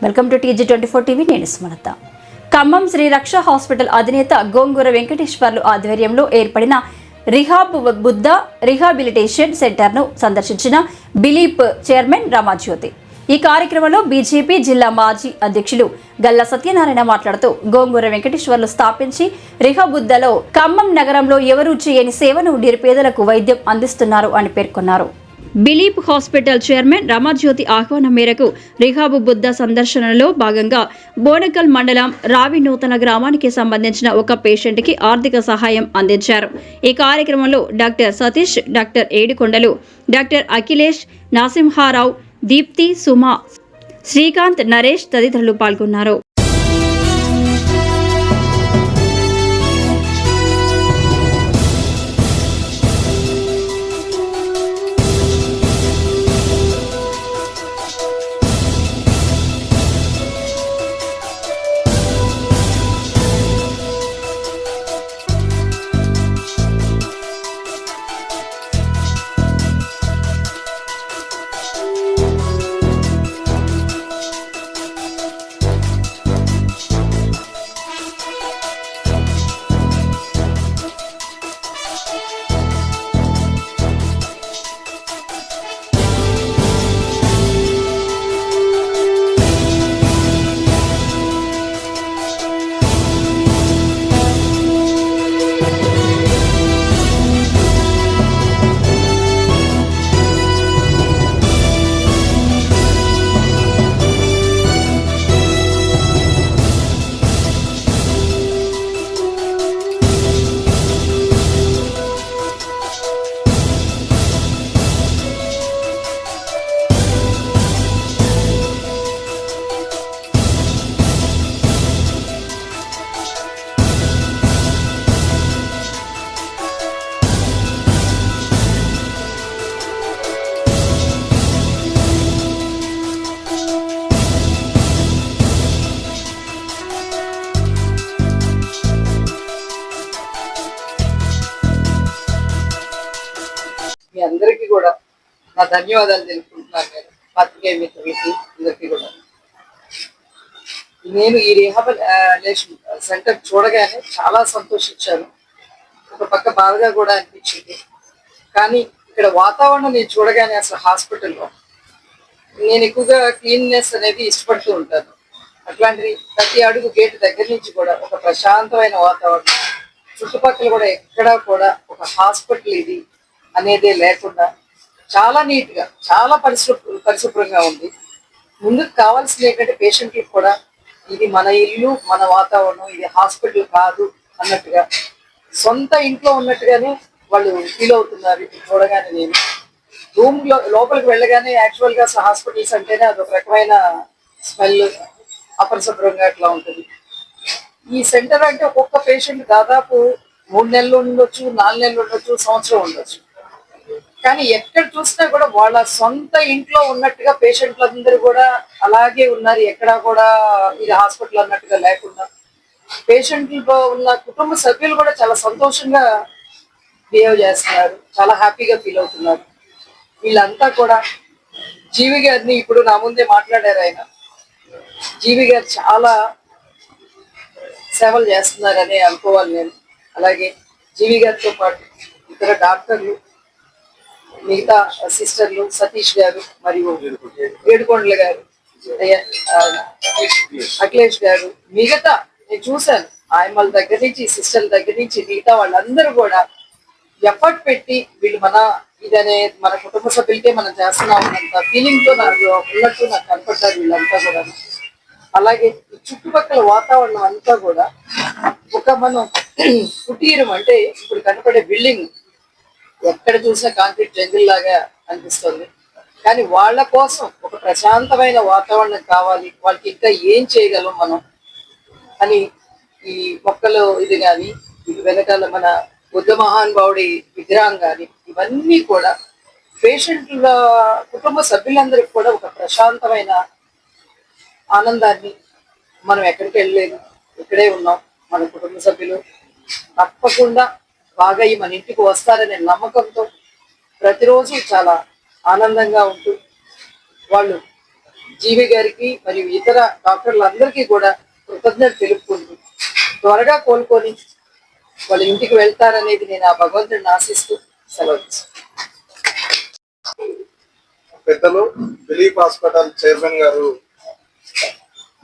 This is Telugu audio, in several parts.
Welcome to TG24 TV. నేను స్మరత. ఖమ్మం శ్రీ రక్ష హాస్పిటల్ అధినేత గోంగూర వెంకటేశ్వర్లు ఆధ్వర్యంలో ఏర్పడిన రిహాబ్ బుద్ధ రిహాబిలిటేషన్ సెంటర్ను సందర్శించిన బిలీప్ చైర్మన్ రామాజ్యోతి. ఈ కార్యక్రమంలో బీజేపీ జిల్లా మాజీ అధ్యక్షులు గల్లా సత్యనారాయణ మాట్లాడుతూ గోంగూర వెంకటేశ్వర్లు స్థాపించి రిహాబుద్దలో ఖమ్మం నగరంలో ఎవరూ చేయని సేవను నిరుపేదలకు వైద్యం అందిస్తున్నారు అని పేర్కొన్నారు. బిలీప్ హాస్పిటల్ చైర్మన్ రామాజ్యోతి ఆహ్వానం మేరకు రిహాబు బుద్ధ సందర్శనలో భాగంగా బోనకల్ మండలం రావి నూతన గ్రామానికి సంబంధించిన ఒక పేషెంట్కి ఆర్థిక సహాయం అందించారు. ఈ కార్యక్రమంలో డాక్టర్ సతీష్, డాక్టర్ ఏడుకొండలు, డాక్టర్ అఖిలేష్, నరసింహారావు, దీప్తి, సుమా, శ్రీకాంత్, నరేష్ తదితరులు పాల్గొన్నారు. మీ అందరికీ కూడా నా ధన్యవాదాలు తెలుపుకుంటున్నాను. నేను పత్రికా మిత్రులకి అందరికీ కూడా నేను ఈ రిహాబిలిటేషన్ సెంటర్ చూడగానే చాలా సంతోషించాను. ఒక పక్క బాధగా కూడా అనిపించింది. కానీ ఇక్కడ వాతావరణం నేను చూడగానే అసలు హాస్పిటల్లో నేను ఎక్కువగా క్లీన్నెస్ అనేది ఇష్టపడుతూ ఉంటాను. అట్లాంటిది ప్రతి అడుగు గేటు దగ్గర నుంచి కూడా ఒక ప్రశాంతమైన వాతావరణం, చుట్టుపక్కల కూడా ఎక్కడా కూడా ఒక హాస్పిటల్ ఇది అనేదే లేకుండా చాలా నీట్గా, చాలా పరిశుభ్రంగా ఉంది. ముందుకు కావాల్సింది ఏంటంటే పేషెంట్లకు కూడా ఇది మన ఇల్లు, మన వాతావరణం, ఇది హాస్పిటల్ కాదు అన్నట్టుగా సొంత ఇంట్లో ఉన్నట్టుగానే వాళ్ళు ఫీల్ అవుతున్నారు. చూడగానే నేను రూమ్లో లోపలికి వెళ్ళగానే యాక్చువల్గా హాస్పిటల్స్ అంటేనే అదొక రకమైన స్మెల్, అపరిశుభ్రంగా అట్లా ఉంటుంది. ఈ సెంటర్ అంటే ఒక్కొక్క పేషెంట్ దాదాపు 3 నెలలు ఉండొచ్చు, 4 నెలలు ఉండొచ్చు, సంవత్సరం ఉండొచ్చు. కానీ ఎక్కడ చూసినా కూడా వాళ్ళ సొంత ఇంట్లో ఉన్నట్టుగా పేషెంట్లందరూ కూడా అలాగే ఉన్నారు. ఎక్కడా కూడా ఇది హాస్పిటల్ అన్నట్టుగా లేకుండా పేషెంట్లతో ఉన్న కుటుంబ సభ్యులు కూడా చాలా సంతోషంగా బిహేవ్ చేస్తున్నారు, చాలా హ్యాపీగా ఫీల్ అవుతున్నారు. వీళ్ళంతా కూడా జీవి గారిని ఇప్పుడు నా ముందే మాట్లాడారు. ఆయన జీవి గారు చాలా సేవలు చేస్తున్నారని అనుకోవాలి నేను. అలాగే జీవి గారితో పాటు ఇతర డాక్టర్లు, మిగతా సిస్టర్లు, సతీష్ గారు మరియు ఏడుకొండల గారు, అఖిలేష్ గారు, మిగతా నేను చూశాను ఆయమ్మల దగ్గర నుంచి, సిస్టర్ల దగ్గర నుంచి మిగతా వాళ్ళందరూ కూడా ఎఫర్ట్ పెట్టి వీళ్ళు ఇదనే మన కుటుంబ సభ్యులకే మనం చేస్తున్నాం అన్నంత ఫీలింగ్తో నాకు ఉన్నట్టు నాకు కనపడ్డారు వీళ్ళంతా కూడా. అలాగే ఈ చుట్టుపక్కల వాతావరణం అంతా కూడా ఒక మనం కుటీరం అంటే ఇప్పుడు కనపడే బిల్డింగ్ ఎక్కడ చూసినా కాంక్రీట్ జంగిల్ లాగా అనిపిస్తుంది. కానీ వాళ్ళ కోసం ఒక ప్రశాంతమైన వాతావరణం కావాలి, వాళ్ళకి ఇంకా ఏం చేయగలం మనం అని ఈ మొక్కలు ఇది కానీ, వెనకాల మన బుద్ధ మహానుభావుడి విగ్రహం కానీ, ఇవన్నీ కూడా పేషెంట్ల కుటుంబ సభ్యులందరికీ కూడా ఒక ప్రశాంతమైన ఆనందాన్ని. మనం ఎక్కడికి వెళ్ళలేదు, ఇక్కడే ఉన్నాం. మన కుటుంబ సభ్యులు తప్పకుండా బాగా మన ఇంటికి వస్తారనే నమ్మకంతో ప్రతిరోజు చాలా ఆనందంగా ఉంటూ వాళ్ళు జీవి గారికి మరియు ఇతర డాక్టర్లందరికీ కూడా కృతజ్ఞత తెలుపుకుంటూ త్వరగా కోలుకొని వాళ్ళ ఇంటికి వెళ్తారనేది నేను ఆ భగవంతుడిని ఆశిస్తూ సెలవు పెద్దలు దిలీప్ హాస్పిటల్ చైర్మన్ గారు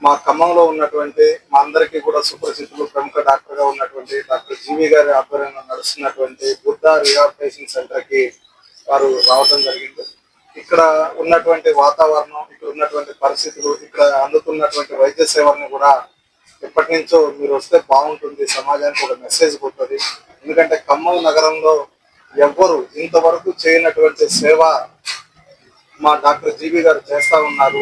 మా ఖమ్మంలో ఉన్నటువంటి మా అందరికీ కూడా సుపరిచితులు ప్రముఖ డాక్టర్ గా ఉన్నటువంటి డాక్టర్ జీవి గారి ఆధ్వర్యంలో నడుస్తున్నటువంటి బుద్ధ రిహాబిలిటేషన్ సెంటర్ కి వారు రావడం జరిగింది. ఇక్కడ ఉన్నటువంటి వాతావరణం, ఇక్కడ ఉన్నటువంటి పరిస్థితులు, ఇక్కడ అందుతున్నటువంటి వైద్య సేవల్ని కూడా ఎప్పటి నుంచో మీరు వస్తే బాగుంటుంది, సమాజానికి ఒక మెసేజ్ పోతుంది. ఎందుకంటే ఖమ్మం నగరంలో ఎవ్వరు ఇంతవరకు చేయనటువంటి సేవ మా డాక్టర్ జీవి గారు చేస్తా ఉన్నారు.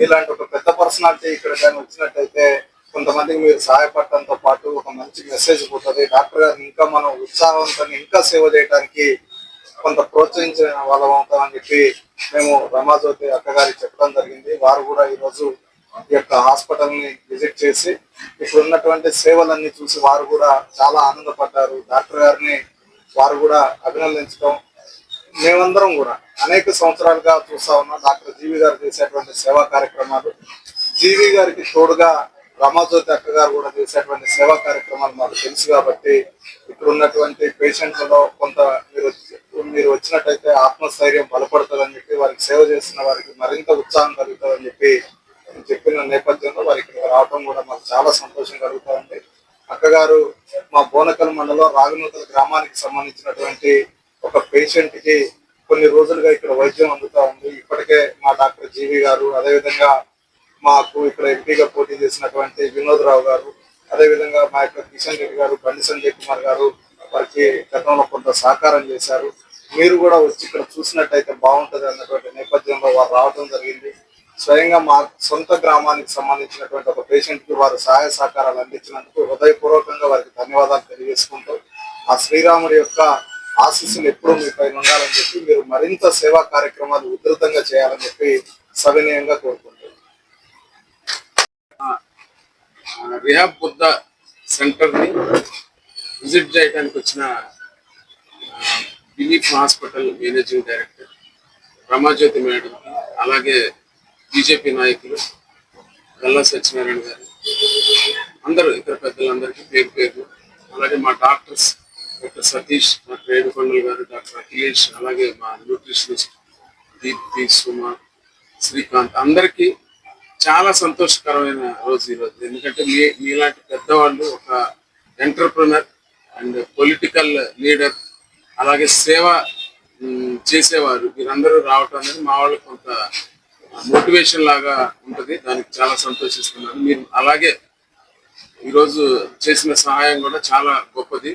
ఇలాంటి ఒక పెద్ద పర్సనాలిటీ ఇక్కడ కానీ వచ్చినట్టయితే కొంతమందికి మీరు సహాయపడటంతో పాటు ఒక మంచి మెసేజ్ పోతుంది. డాక్టర్ గారిని ఇంకా మనం ఉత్సాహంతో ఇంకా సేవ చేయడానికి కొంత ప్రోత్సహించిన వాళ్ళం అవుతామని చెప్పి మేము రమాజ్యోతి అక్కగారికి చెప్పడం జరిగింది. వారు కూడా ఈరోజు ఈ యొక్క హాస్పిటల్ ని విజిట్ చేసి ఇప్పుడు ఉన్నటువంటి సేవలన్నీ చూసి వారు కూడా చాలా ఆనందపడ్డారు. డాక్టర్ గారిని వారు కూడా అభినందించడం, మేమందరం కూడా అనేక సంవత్సరాలుగా చూస్తా ఉన్నాం డాక్టర్ జీవి గారు చేసేటువంటి సేవా కార్యక్రమాలు. జీవి గారికి తోడుగా రమాజ్యోతి అక్క గారు కూడా చేసేటువంటి సేవా కార్యక్రమాలు మాకు తెలుసు కాబట్టి ఇక్కడ ఉన్నటువంటి పేషెంట్లలో కొంత మీరు వచ్చినట్టయితే ఆత్మస్థైర్యం బలపడుతుందని చెప్పి, వారికి సేవ చేస్తున్న వారికి మరింత ఉత్సాహం కలుగుతుందని చెప్పి చెప్పిన నేపథ్యంలో వారి ఇక్కడికి రావడం కూడా మాకు చాలా సంతోషం కలుగుతుంది. అక్కగారు మా బోనకల్ మండలం రాగనూతల గ్రామానికి సంబంధించినటువంటి ఒక పేషెంట్ కి కొన్ని రోజులుగా ఇక్కడ వైద్యం అందుతా ఉంది. ఇప్పటికే మా డాక్టర్ జీవి గారు, అదేవిధంగా మాకు ఇక్కడ ఎంపీగా పోటీ చేసినటువంటి వినోద్ రావు గారు, అదేవిధంగా మా యొక్క కిషన్ రెడ్డి గారు, బండి సంజయ్ కుమార్ గారు వారికి గతంలో కొంత సహకారం చేశారు. మీరు కూడా వచ్చి ఇక్కడ చూసినట్టయితే బాగుంటుంది అన్నటువంటి నేపథ్యంలో వారు రావడం జరిగింది. స్వయంగా మా సొంత గ్రామానికి సంబంధించినటువంటి ఒక పేషెంట్ కి వారు సహాయ సహకారాలు అందించినందుకు హృదయపూర్వకంగా వారికి ధన్యవాదాలు తెలియజేసుకుంటూ ఆ శ్రీరాముడి యొక్క ఆశీస్సులు ఎప్పుడూ మీ పైన ఉండాలని చెప్పి, మీరు మరింత సేవా కార్యక్రమాలు ఉధృతంగా చేయాలని చెప్పి సవినయంగా కోరుకుంటున్నాను. రిహాబ్ బుద్ధ సెంటర్ని విజిట్ చేయడానికి వచ్చిన Dilip hospital managing director Ramajyothi madam, అలాగే బీజేపీ నాయకులు గల్లా సత్యనారాయణ గారు, అందరూ ఇతర పెద్దలందరికీ పేరు పేరు, అలాగే మా డాక్టర్స్ డాక్టర్ సతీష్, డాక్టర్ ఏడుకొండలు గారు, డాక్టర్ అఖిలేష్, అలాగే మా న్యూట్రిషనిస్ట్ దీప్తి, సుమ, శ్రీకాంత్, అందరికీ చాలా సంతోషకరమైన రోజు ఈరోజు. ఎందుకంటే మీలాంటి పెద్దవాళ్ళు ఒక ఎంటర్ప్రినర్ అండ్ పొలిటికల్ లీడర్, అలాగే సేవ చేసేవారు మీరందరూ రావటం అనేది మా వాళ్ళకి కొంత మోటివేషన్ లాగా ఉంటుంది. దానికి చాలా సంతోషిస్తున్నాను. మీరు అలాగే ఈరోజు చేసిన సహాయం కూడా చాలా గొప్పది.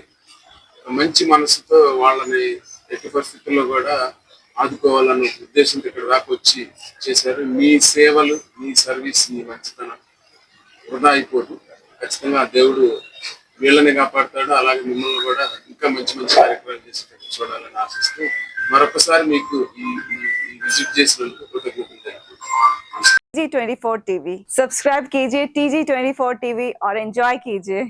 మంచి మనసుతో వాళ్ళని ఎట్టి పరిస్థితుల్లో కూడా ఆదుకోవాలన్న ఉద్దేశంతో ఇక్కడ దాకా వచ్చి చేశారు. మీ సేవలు, మీ సర్వీస్, మీ మంచితనం వృధా అయిపోదు. ఖచ్చితంగా దేవుడు వీళ్ళని కాపాడుతాడు. అలాగే మిమ్మల్ని కూడా ఇంకా మంచి మంచి కార్యక్రమాలు చేసేటట్టు చూడాలని ఆశిస్తూ మరొకసారి మీకు ఈ విజిట్ చేసినందుకు కృతజ్ఞతలు తెలుపుతున్నాను. TG24 TV. सब्सक्राइब कीजिए TG24 TV और एंजॉय कीजिए.